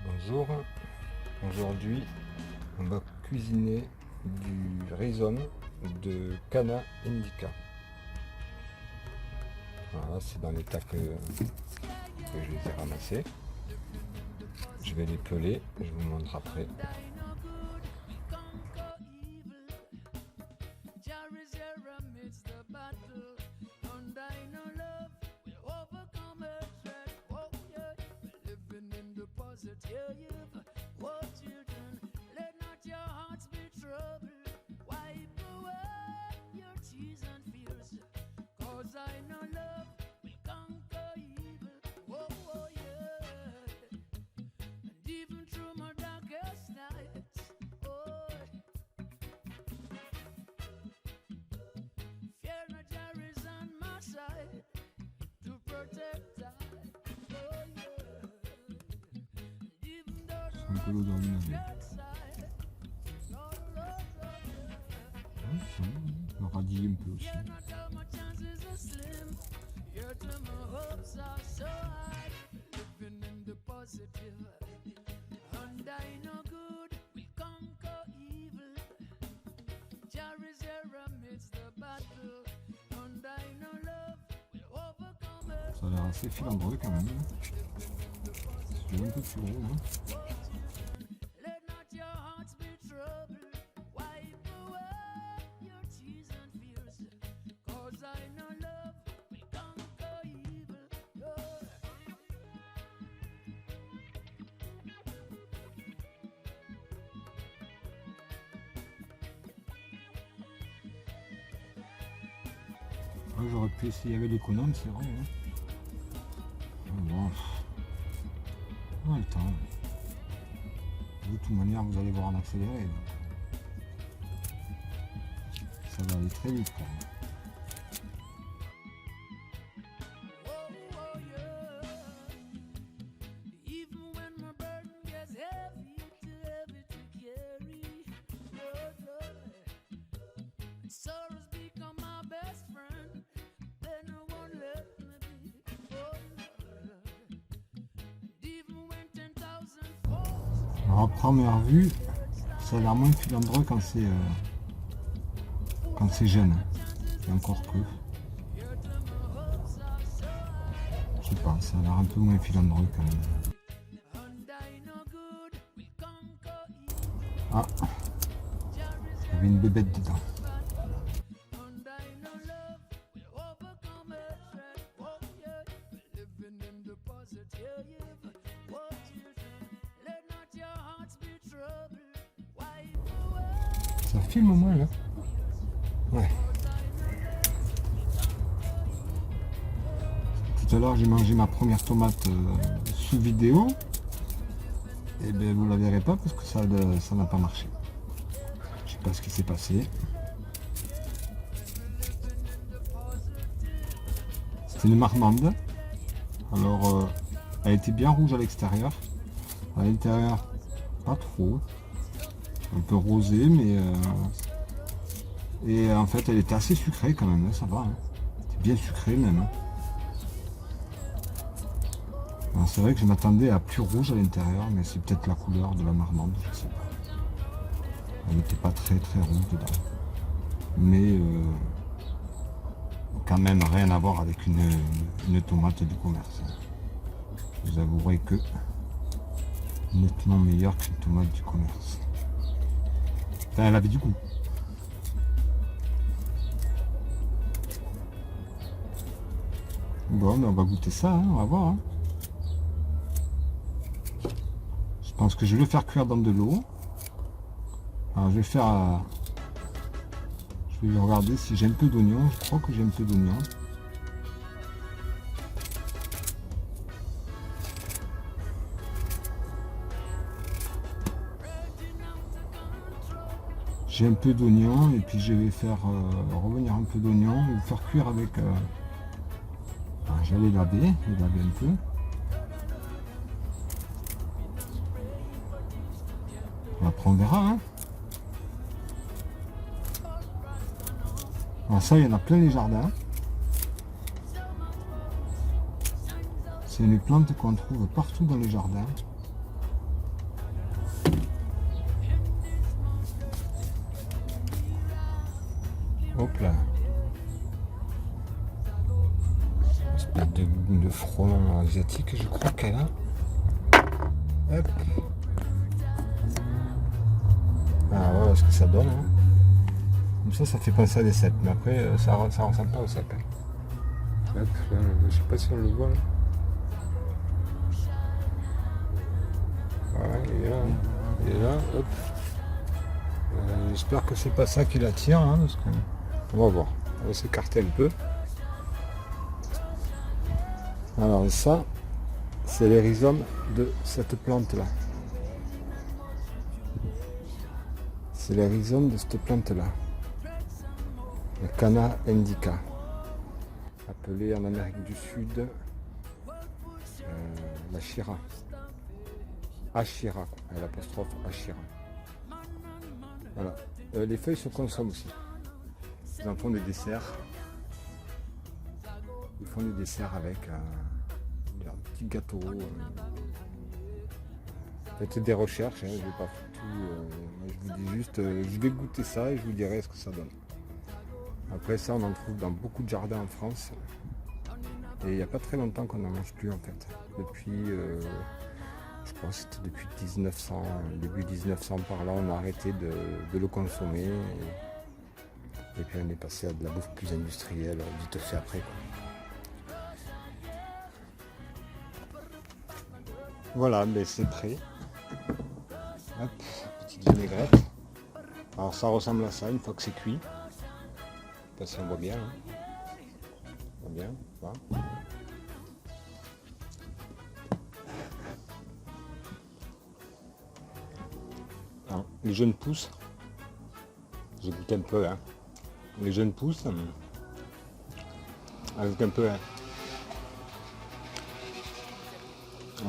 Bonjour, aujourd'hui on va cuisiner du rhizome de Canna indica. Voilà, c'est dans l'état que je les ai ramassés. Je vais les peler, je vous montre après. Un peu l'eau dans une navette. On va radier un peu aussi. Ça a l'air assez filandreux quand même. C'est un peu plus gros. Hein. J'aurais pu essayer avec l'économe, c'est vrai. Hein. Bon, on a le temps. De toute manière, vous allez voir en accéléré. Ça va aller très vite quand même. Alors, à première vue, ça a l'air moins filandreux quand c'est jeune. Et encore que. Je sais pas, ça a l'air un peu moins filandreux quand même. Ah, il y avait une bébête dedans. Ça filme au moins là. Ouais. Tout à l'heure j'ai mangé ma première tomate sous vidéo. Et bien vous la verrez pas parce que ça n'a pas marché. Je sais pas ce qui s'est passé. C'était une marmande. Alors elle était bien rouge à l'extérieur. À l'intérieur pas trop. Un peu rosé, mais et en fait elle était assez sucrée quand même, hein, ça va, hein. C'est bien sucré même. C'est vrai que je m'attendais à plus rouge à l'intérieur, mais c'est peut-être la couleur de la marmande, je sais pas. Elle n'était pas très rouge dedans, mais quand même rien à voir avec une tomate du commerce. Vous avouerez que nettement meilleure qu'une tomate du commerce. Enfin, elle avait du goût. Bon, mais on va goûter ça, hein, on va voir. Hein. Je pense que je vais le faire cuire dans de l'eau. Alors je vais faire... je vais regarder si j'ai un peu d'oignon. Je crois que j'ai un peu d'oignon. J'ai un peu d'oignon et puis je vais faire revenir un peu d'oignon et le faire cuire avec... j'allais laver un peu. Après on verra. Hein. Alors ça, il y en a plein les jardins. C'est une plante qu'on trouve partout dans les jardins. Hop là. Une espèce de frelon asiatique, je crois qu'elle a. Hop. Ah, voilà ce que ça donne. Hein. Comme ça fait penser à des cèpes. Mais après, ça ressemble pas aux cèpes. Hop, là, je sais pas si on le voit là. Voilà, il est là, hop. J'espère que c'est pas ça qui l'attire, hein, parce que... On va voir, on va s'écarter un peu. Alors ça, c'est les rhizomes de cette plante là. C'est les rhizomes de cette plante là. Le Canna indica. Appelé en Amérique du Sud la Shira. Ashira, l'apostrophe Ashira. Voilà. Les feuilles se consomment aussi. Ils en font des desserts. Ils font des desserts avec un petit gâteau. Faites des recherches, hein, je vais pas tout. Je vous dis juste, je vais goûter ça et je vous dirai ce que ça donne. Après ça, on en trouve dans beaucoup de jardins en France. Et il n'y a pas très longtemps qu'on n'en mange plus en fait. Depuis, je crois que c'était depuis 1900, début 1900 par là, on a arrêté de le consommer. Et puis on est passé à de la bouffe plus industrielle, vite fait après, quoi. Voilà, mais c'est prêt. Hop, petite vinaigrette. Alors ça ressemble à ça une fois que c'est cuit. Je sais pas si on voit bien. Hein. On voit bien, voilà. Alors, les jeunes pousses, j'ai goûté un peu, hein. Les jeunes pousses, avec un peu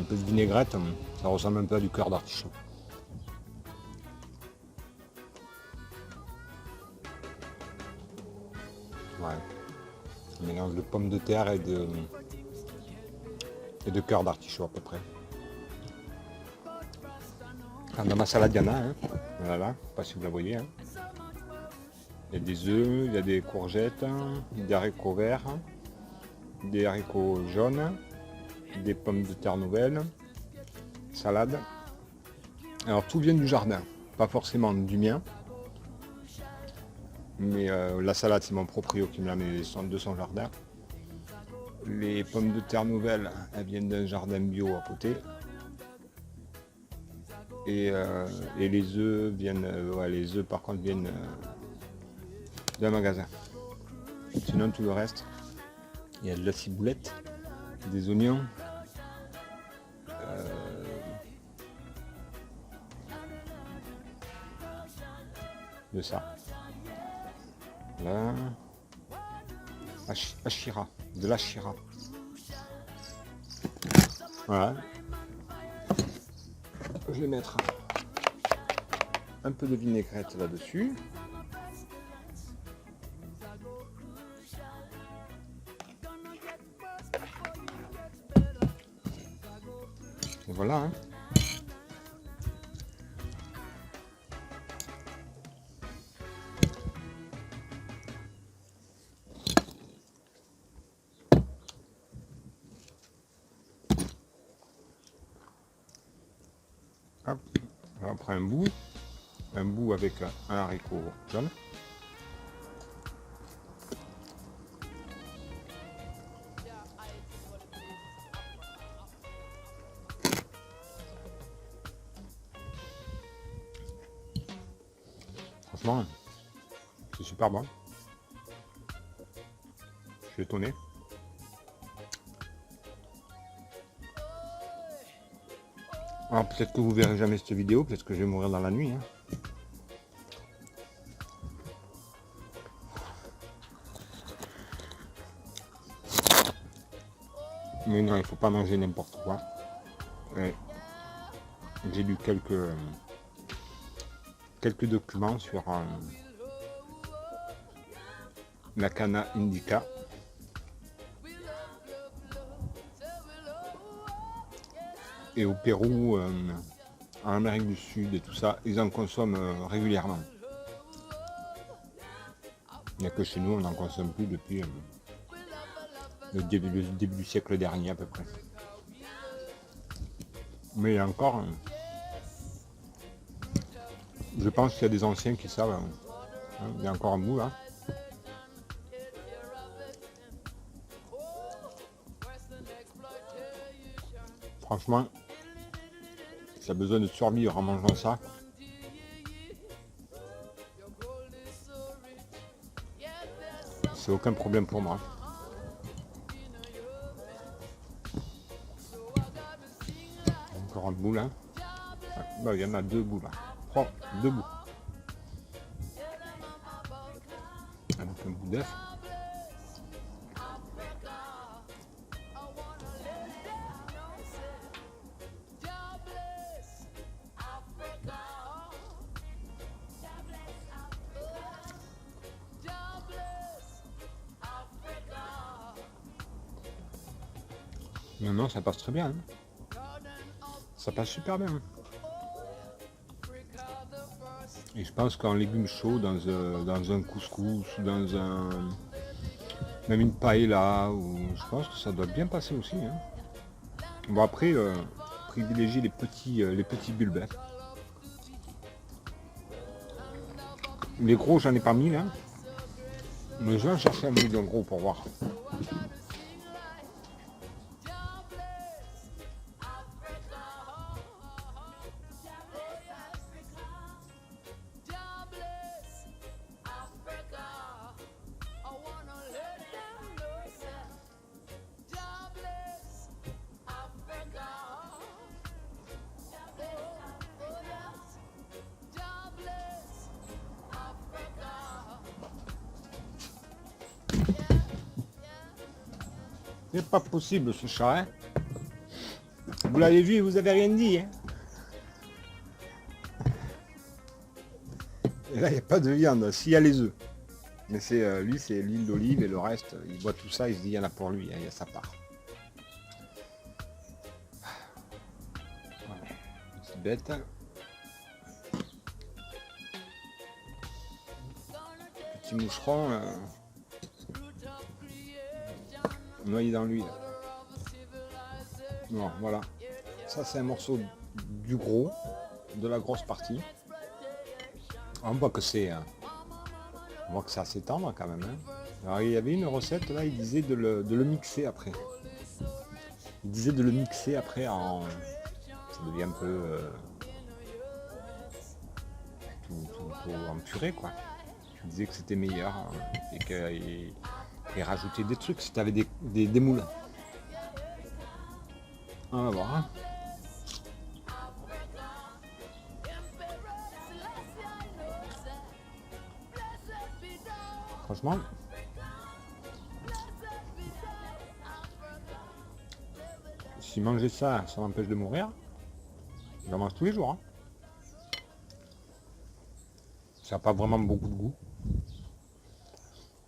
de vinaigrette, ça ressemble un peu à du cœur d'artichaut. Ouais. Un mélange de pommes de terre et de cœur d'artichaut à peu près. Dans ma salade, il y en a, hein. Voilà, je sais pas si vous la voyez. Hein. Il y a des œufs, il y a des courgettes, des haricots verts, des haricots jaunes, des pommes de terre nouvelles, salade. Alors tout vient du jardin, pas forcément du mien. Mais la salade, c'est mon proprio qui me l'a mis de son jardin. Les pommes de terre nouvelles, elles viennent d'un jardin bio à côté. Et les œufs viennent, les œufs par contre viennent d'un magasin. Sinon tout le reste, il y a de la ciboulette, des oignons, de ça. Là, Ashira, de la Shira. Voilà. Je vais mettre un peu de vinaigrette là-dessus. Et voilà. Hein. Hop. On prend un bout avec un haricot jaune. Franchement, c'est super bon. Je suis étonné. Alors peut-être que vous verrez jamais cette vidéo, peut-être que je vais mourir dans la nuit. Hein. Mais non, il faut pas manger n'importe quoi. J'ai lu quelques documents sur la Canna indica. Et au Pérou, en Amérique du Sud et tout ça, ils en consomment régulièrement. Il n'y a que chez nous, on n'en consomme plus depuis le début du siècle dernier à peu près. Mais il y a encore, je pense qu'il y a des anciens qui savent, il y a encore un bout là. Franchement, si tu as besoin de survivre en mangeant ça, c'est aucun problème pour moi. Encore un bout là. Bah, il y en a deux bouts là. Oh, deux bouts. Avec un bout d'œuf. Non, ça passe très bien. Hein. Ça passe super bien. Hein. Et je pense qu'en légumes chauds, dans un couscous, dans même une paella, je pense que ça doit bien passer aussi. Hein. Bon après, privilégier les petits bulbes. Les gros, j'en ai pas mis là. Mais je vais en chercher un million gros pour voir. C'est pas possible ce chat, hein. Vous l'avez vu, vous avez rien dit, hein. Et là, il n'y a pas de viande, s'il y a les œufs. Mais c'est lui, c'est l'huile d'olive et le reste, il voit tout ça, il se dit, il y en a pour lui, hein, il y a sa part. Voilà, c'est bête. Petit moucheron noyé dans l'huile. Bon, voilà. Ça, c'est un morceau du gros, de la grosse partie. On voit que c'est assez tendre quand même. Hein. Alors, il y avait une recette, là, il disait de le mixer après. Il disait de le mixer après en... Ça devient un peu... tout en purée, quoi. Il disait que c'était meilleur et rajouter des trucs si tu avais des moules. On va voir. Hein. Franchement, si manger ça, ça m'empêche de mourir, j'en mange tous les jours. Hein. Ça n'a pas vraiment beaucoup de goût.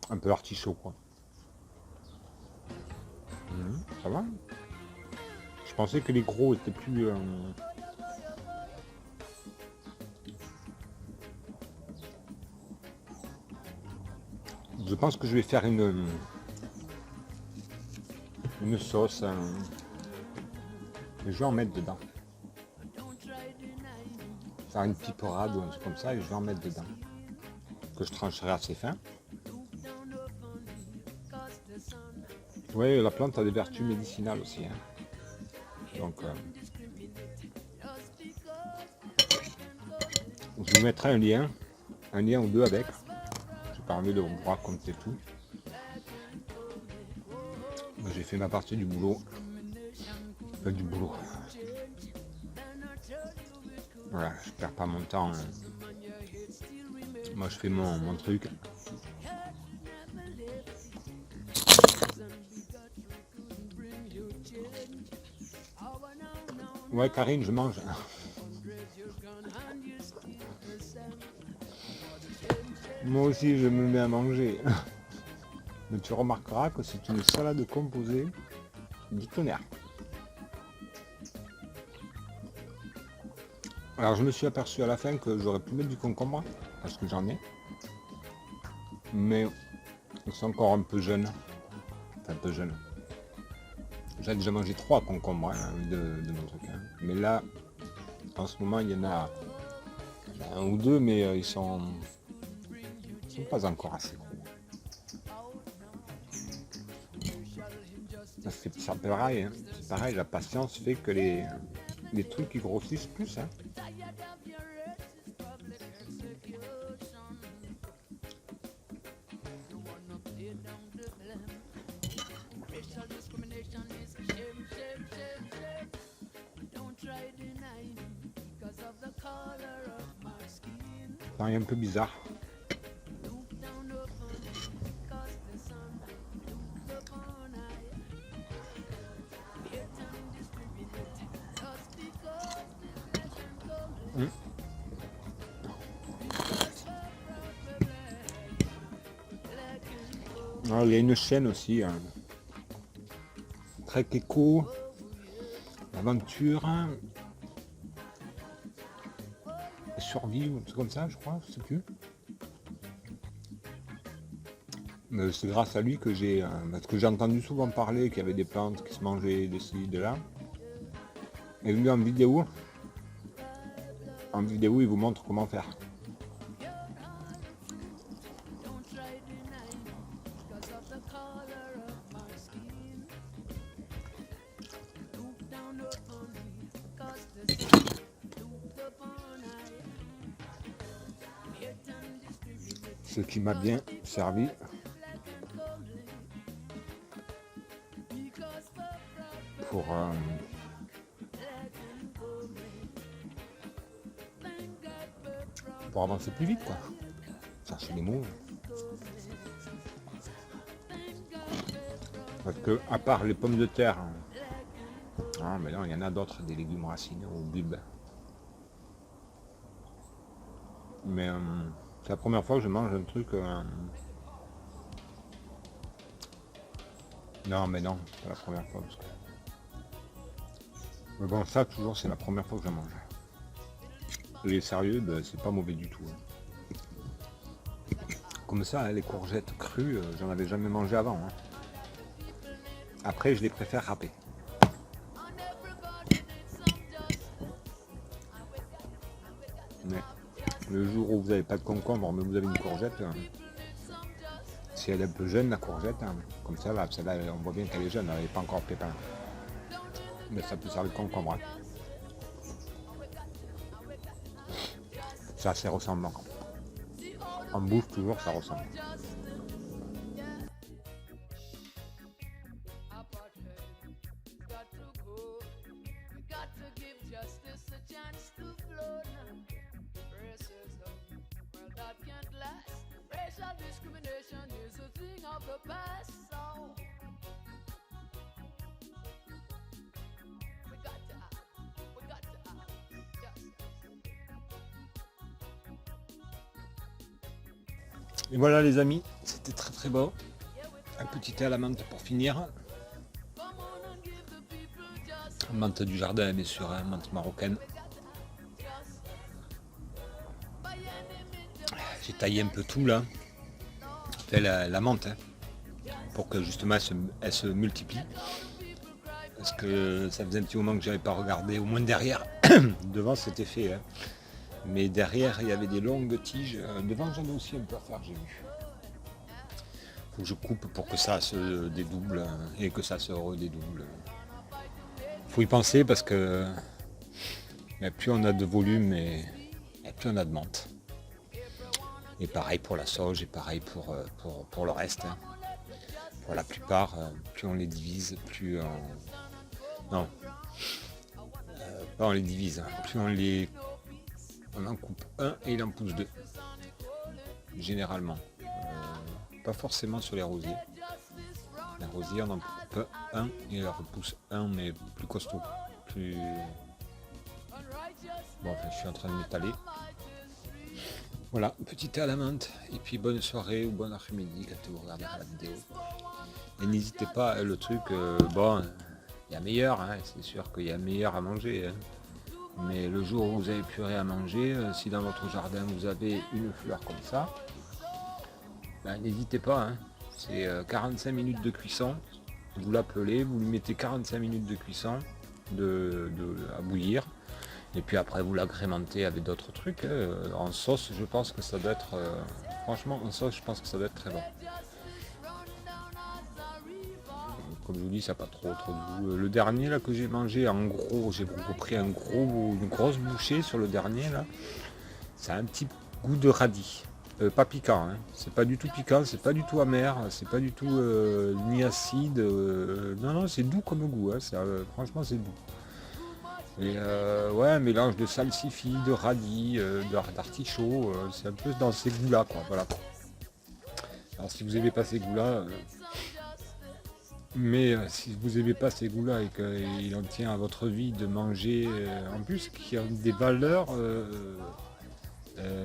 Un peu artichaut, quoi. Ça va. Je pensais que les gros étaient plus... Je pense que je vais faire une sauce. Et je vais en mettre dedans. Faire une piperade ou un truc comme ça et je vais en mettre dedans. Que je trancherai assez fin. Oui, la plante a des vertus médicinales aussi. Hein. Donc, je vous mettrai un lien ou deux avec. Je vais pas envie de vous raconter tout. J'ai fait ma partie du boulot. Pas du boulot. Voilà, je perds pas mon temps. Moi, je fais mon truc. Ouais, Karine, je mange. Moi aussi, je me mets à manger. Mais tu remarqueras que c'est une salade composée du tonnerre. Alors, je me suis aperçu à la fin que j'aurais pu mettre du concombre, parce que j'en ai. mais ils sont encore un peu jeunes. Enfin, un peu jeunes. J'ai déjà mangé 3 concombres hein, de mon truc. Hein. Mais là, en ce moment, il y en a un ou deux, mais ils sont pas encore assez gros. C'est pareil, hein. C'est pareil, la patience fait que les trucs ils grossissent plus. Hein. C'est un peu bizarre. Alors, il y a une chaîne aussi, Trek Eco, Aventure, Survie ou un truc comme ça, je crois, je sais plus. Mais c'est grâce à lui que parce que j'ai entendu souvent parler qu'il y avait des plantes qui se mangeaient de ci, de là. Et lui en vidéo, il vous montre comment faire. Ce qui m'a bien servi. Pour avancer plus vite, quoi. Chercher les mots. Parce que, à part les pommes de terre, mais non, il y en a d'autres, des légumes racines ou bulbes. Mais c'est la première fois que je mange un truc. Non, mais non, c'est la première fois. Parce que... Mais bon, ça, toujours, c'est la première fois que je mange. Et sérieux, c'est pas mauvais du tout. Comme ça, les courgettes crues, j'en avais jamais mangé avant. Après, je les préfère râpées. Mais le jour où vous n'avez pas de concombre, mais vous avez une courgette, si elle est un peu jeune, la courgette, comme ça, là, celle-là, on voit bien qu'elle est jeune, elle n'est pas encore pépin. Mais ça peut servir de concombre. C'est assez ressemblant. En bouche, toujours, ça ressemble. Et voilà les amis, c'était très très beau. Un petit thé à la menthe pour finir. Menthe du jardin, bien sûr, menthe marocaine. J'ai taillé un peu tout là. Fait la menthe, pour que justement elle se multiplie. Parce que ça faisait un petit moment que j'avais pas regardé, au moins derrière. Devant c'était fait. Mais derrière il y avait des longues tiges. Devant j'en ai aussi un peu à faire, j'ai vu. Faut que je coupe pour que ça se dédouble et que ça se redédouble. Faut y penser parce que plus on a de volume et plus on a de menthe. Et pareil pour la sauge et pareil pour le reste. Pour la plupart, plus on les divise, plus on... Non. Pas on les divise, plus on en coupe un et il en pousse deux. Généralement. Pas forcément sur les rosiers. Les rosiers, on en coupe un et il en repousse un, mais plus costaud. Plus... Bon, enfin, je suis en train de m'étaler. Voilà, petit thé à la menthe. Et puis bonne soirée ou bon après-midi quand vous regardez la vidéo. Et n'hésitez pas, le truc, bon, il y a meilleur, c'est sûr qu'il y a meilleur à manger. Mais le jour où vous avez plus rien à manger, si dans votre jardin vous avez une fleur comme ça, Ben, n'hésitez pas, hein. C'est 45 minutes de cuisson. Vous l'appelez, vous lui mettez 45 minutes de cuisson à bouillir. Et puis après vous l'agrémentez avec d'autres trucs. En sauce, je pense que ça doit être... franchement, en sauce, je pense que ça doit être très bon. Comme je vous dis, ça n'a pas trop de goût. Le dernier là que j'ai mangé, en gros, j'ai pris une grosse bouchée sur le dernier là. Ça a un petit goût de radis. Pas piquant, hein. C'est pas du tout piquant, c'est pas du tout amer, c'est pas du tout ni acide. Non, non, c'est doux comme goût, hein. Franchement, c'est doux. Et ouais, un mélange de salsifis, de radis, d'artichaut, c'est un peu dans ces goûts-là, quoi. Voilà. Alors si vous n'aimez pas ces goûts-là, mais si vous n'aimez pas ces goûts-là et qu'il en tient à votre vie de manger, en plus, qui ont des valeurs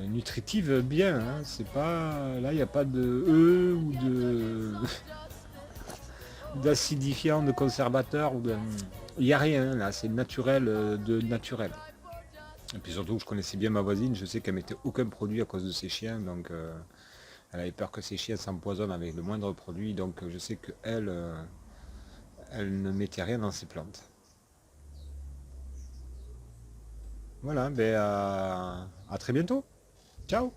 nutritives bien, hein. C'est pas. Là, il n'y a pas de ou de d'acidifiant, de conservateur, il n'y a rien là, c'est naturel de naturel. Et puis surtout, je connaissais bien ma voisine, je sais qu'elle mettait aucun produit à cause de ses chiens, donc elle avait peur que ses chiens s'empoisonnent avec le moindre produit, donc je sais qu'elle elle ne mettait rien dans ses plantes. Voilà, ben à très bientôt. Ciao.